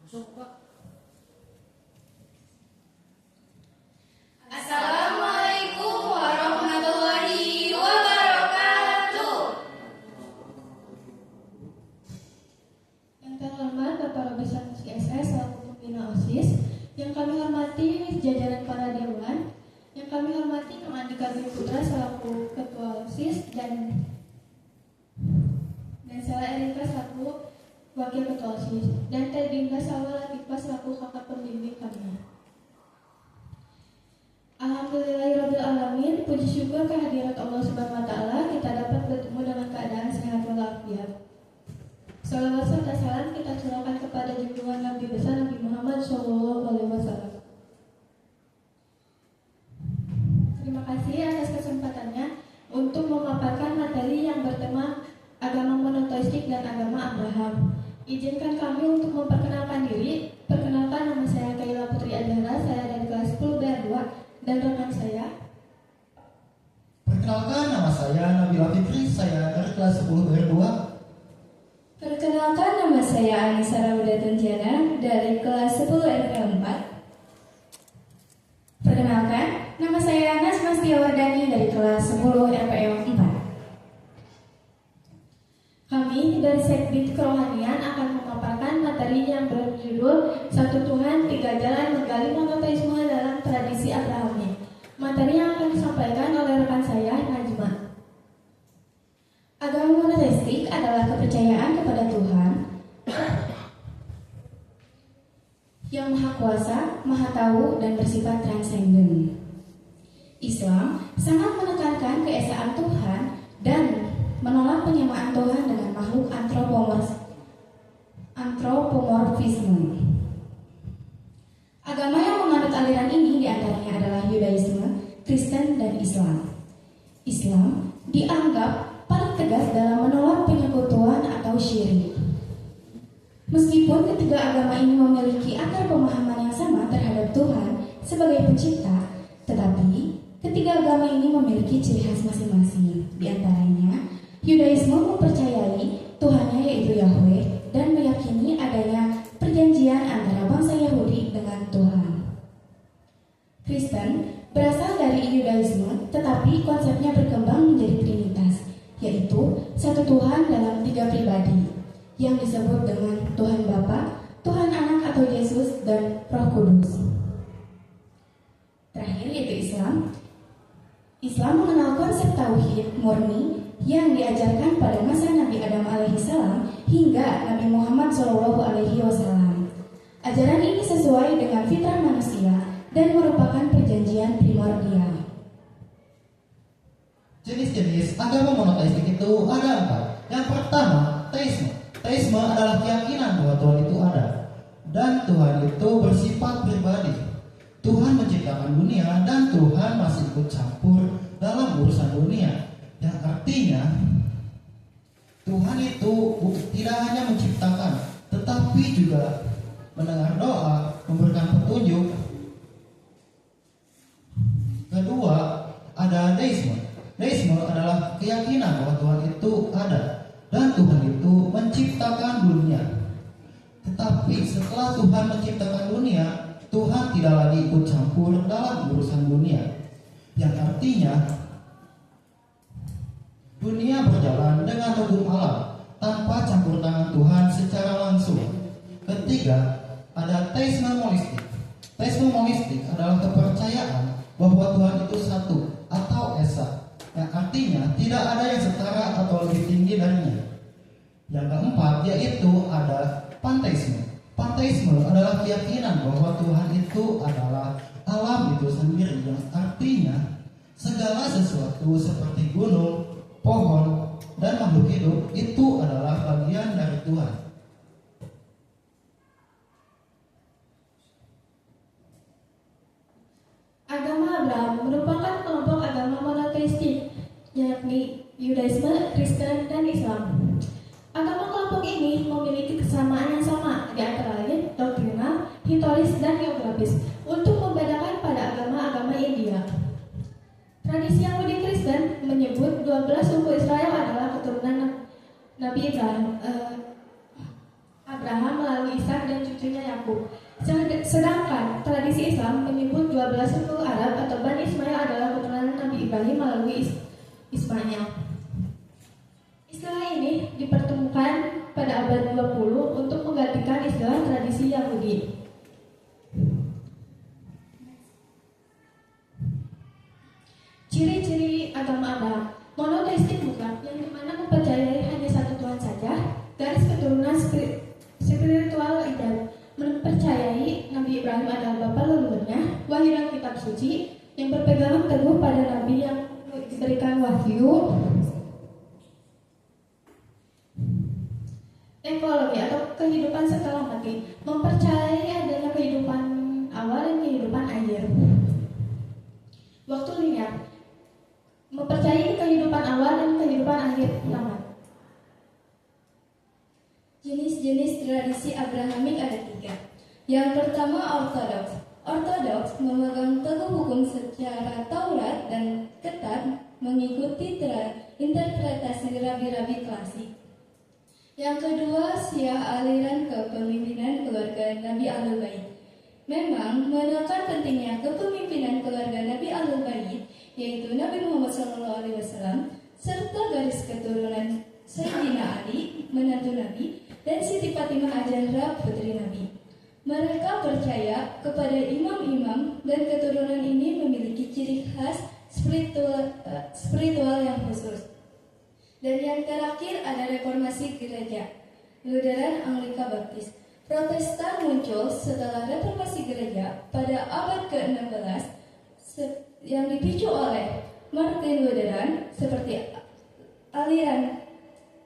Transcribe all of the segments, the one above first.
Assalamualaikum warahmatullahi wabarakatuh. Yang terhormat Bapak Robison CSS selaku pembina OSIS, yang kami hormati jajaran para dewan, yang kami hormati Kang Andika Dwi Putra selaku ketua OSIS dan saya Erika selaku wakil ketua OSIS dan Teh Dinda Salwa Latifah selaku kakak pembimbing kami. Alhamdulillahirrabbilalamin, puji syukur kehadirat Allah Subhanahu wa Ta'ala, kita dapat bertemu dengan keadaan sehat walafiat. Salawat serta salam kita curahkan kepada junjungan Nabi besar Nabi Muhammad SAW. Terima kasih atas kesempatannya untuk memaparkan materi yang bertema agama monoteistik dan agama Abraham. Izinkan kami untuk memperkenalkan diri. Perkenalkan, nama saya Kaila Putri Adhara, saya dari kelas 10 BR2 dan rekan saya. Perkenalkan, nama saya Nabila Fitri, saya dari kelas 10 BR2. Perkenalkan, nama saya Anissa Rawidatunjana dari kelas 10 RP4. Perkenalkan, nama saya Anas Mastiawardani dari kelas 10 RPM4. Kami dari Sekbid Kerohanian akan memaparkan materi yang berjudul Satu Tuhan, Tiga Jalan Menggali Monoteisme dalam Tradisi Abrahami. Materi yang akan disampaikan oleh rekan saya, Najma. Agama monoteistik adalah kepercayaan kepada Tuhan yang Maha Kuasa, Maha Tahu, dan bersifat transenden. Islam sangat menekankan keesaan Tuhan dan menolak penyamaan Tuhan dengan makhluk antropomorfisme. Agama yang menganut aliran ini diantaranya adalah Yudaisme, Kristen, dan Islam. Islam dianggap paling tegas dalam menolak penyekutuan atau syirik. Meskipun ketiga agama ini memiliki akar pemahaman yang sama terhadap Tuhan sebagai pencipta, tetapi ketiga agama ini memiliki ciri khas masing-masing. Di antaranya, Yudaisme mempercayai Tuhannya yaitu Yahweh dan meyakini adanya perjanjian antara bangsa Yahudi dengan Tuhan. Kristen berasal dari Yudaisme, tetapi konsepnya berkembang menjadi Trinitas, yaitu satu Tuhan dalam tiga pribadi, yang disebut dengan Tuhan Bapa, Tuhan Anak atau Yesus, dan Roh Kudus. Terakhir yaitu Islam. Islam mengenal konsep tauhid murni yang diajarkan pada masa Nabi Adam alaihissalam hingga Nabi Muhammad SAW. Ajaran ini sesuai dengan fitrah manusia dan merupakan perjanjian primordial. Jenis-jenis agama monoteistik itu ada 4. Yang pertama, teisme. Teisme adalah keyakinan bahwa Tuhan itu ada dan Tuhan itu bersifat pribadi. Tuhan menciptakan dunia dan Tuhan masih ikut campur dalam urusan dunia. Yang artinya Tuhan itu tidak hanya menciptakan, tetapi juga mendengar doa, memberikan petunjuk. Kedua, ada deisme. Deisme adalah keyakinan bahwa Tuhan itu ada dan Tuhan itu menciptakan dunia. Tetapi setelah Tuhan menciptakan dunia, Tuhan tidak lagi ikut campur dalam urusan dunia. Yang artinya dunia berjalan dengan hukum alam tanpa campur tangan Tuhan secara langsung. Ketiga, ada teisme monistik. Teisme monistik adalah kepercayaan bahwa Tuhan itu satu atau esa, yang artinya tidak ada yang setara atau lebih tinggi darinya. Yang keempat yaitu ada panteisme. Panteisme adalah keyakinan bahwa Tuhan itu adalah alam itu sendiri, yang artinya segala sesuatu seperti gunung, pohon, dan makhluk hidup itu adalah bagian dari Tuhan. Agama Abraham merupakan kelompok agama monoteistik, yakni Yudaisme, Kristen, dan Islam. Agama kelompok ini memiliki kesamaan yang sama, di antara lain doktrinal, historis, dan geografis, untuk membedakan pada agama-agama India. Tradisi Yahudi Kristen menyebut 12 suku Israel adalah keturunan Nabi Abraham melalui Ishak dan cucunya Yakub. Sedangkan tradisi Islam menyebut 12 suku Arab atau Bani Ismail adalah keturunan Nabi Ibrahim melalui Ismail. Istilah ini dipertemukan pada abad 20 untuk menggantikan istilah tradisi Yahudi. Ciri-ciri agama Abraham: monoteistik mutlak, yang dimana mempercayai hanya satu Tuhan saja. Garis keturunan spiritual dan mempercayai Nabi Ibrahim adalah bapa leluhurnya. Wahyu dan kitab suci, yang berpegang teguh pada Nabi yang diberikan wahyu. Ekologi atau kehidupan setelah mati, mempercayai adanya kehidupan awal dan kehidupan akhir. Waktu linear, mempercayai kehidupan awal dan kehidupan akhir tamat. Jenis-jenis tradisi Abrahamik ada 3. Yang pertama, Ortodoks. Ortodoks memegang teguh hukum secara Taurat dan ketat mengikuti interpretasi rabi-rabi klasik. Yang kedua, Syiah, aliran kepemimpinan keluarga Nabi Ahlul Bait. Memang menekan pentingnya kepemimpinan keluarga Nabi Ahlul Bait, yaitu Nabi Muhammad SAW, serta garis keturunan Sayyidina Ali, menantu Nabi, dan Siti Fatimah Az-Zahra, putri Nabi. Mereka percaya kepada imam-imam dan keturunan ini memiliki ciri khas spiritual yang khusus. Dan yang terakhir ada reformasi gereja, Lutheran, Anglika, Baptis. Protestan muncul setelah reformasi gereja pada abad ke-16 yang dipicu oleh Martin Lutheran, seperti aliran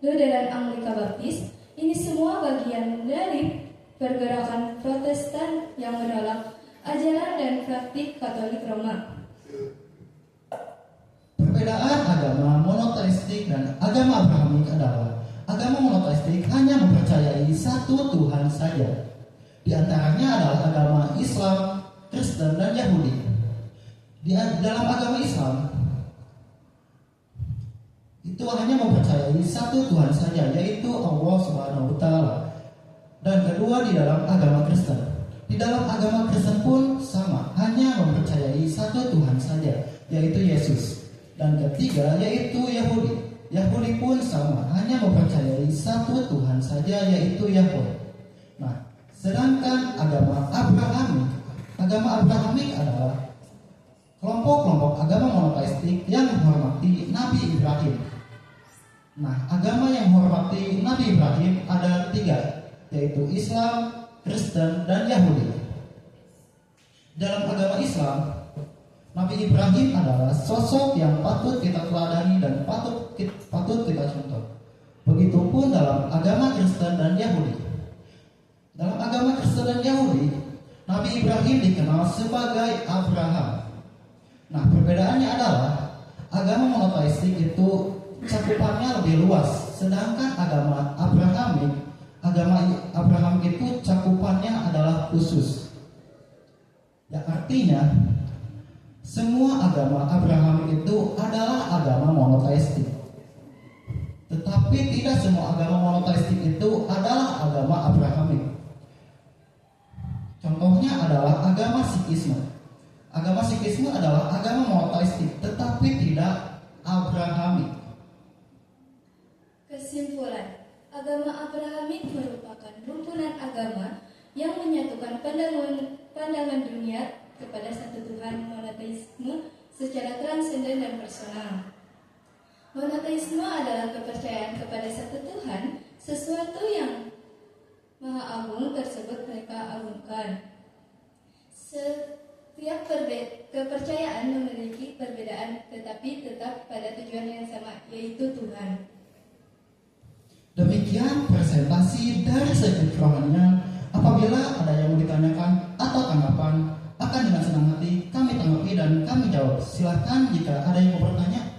Lutheran, Anglika, Baptis. Ini semua bagian dari pergerakan Protestan yang menolak ajaran dan praktik Katolik Roma. Perbedaan agama monoteistik dan agama Abrahamik adalah agama monoteistik hanya mempercayai satu Tuhan saja. Di antaranya adalah agama Islam, Kristen, dan Yahudi. Dalam agama Islam itu hanya mempercayai satu Tuhan saja, yaitu Allah Subhanahu wa Ta'ala. Dan kedua, di dalam agama Kristen. Di dalam agama Kristen pun sama, hanya mempercayai satu Tuhan saja, yaitu Yesus. Dan ketiga, yaitu Yahudi. Yahudi pun sama, hanya mempercayai satu Tuhan saja, yaitu Yahweh. Nah, sedangkan agama Abrahamik adalah kelompok-kelompok agama monoteistik yang menghormati Nabi Ibrahim. Nah, agama yang menghormati Nabi Ibrahim ada 3, yaitu Islam, Kristen, dan Yahudi. Dalam agama Islam, Nabi Ibrahim adalah sosok yang patut kita teladani dan patut kita contoh. Begitupun dalam agama Kristen dan Yahudi. Dalam agama Kristen dan Yahudi, Nabi Ibrahim dikenal sebagai Abraham. Nah, perbedaannya adalah agama monoteistik itu cakupannya lebih luas, sedangkan agama Abraham itu cakupannya adalah khusus. Ya, artinya semua agama Abraham itu adalah agama monoteistik. Tetapi tidak semua agama monoteistik itu adalah agama Abrahamik. Contohnya adalah agama Sikhisme. Agama Sikhisme adalah agama monoteistik, tetapi tidak Abrahamik. Kesimpulan, agama Abrahamik merupakan rumpunan agama yang menyatukan pandangan dunia kepada satu Tuhan, monoteisme secara transenden dan personal. Monoteisme adalah kepercayaan kepada satu Tuhan, sesuatu yang Maha Agung tersebut mereka agungkan. Setiap kepercayaan memiliki perbedaan, tetapi tetap pada tujuan yang sama, yaitu Tuhan. Demikian presentasi dari segi kerohanian. Apabila ada yang mau ditanyakan atau tanggapan, akan dengan senang hati kami tanggapi dan kami jawab. Silakan jika ada yang mau bertanya.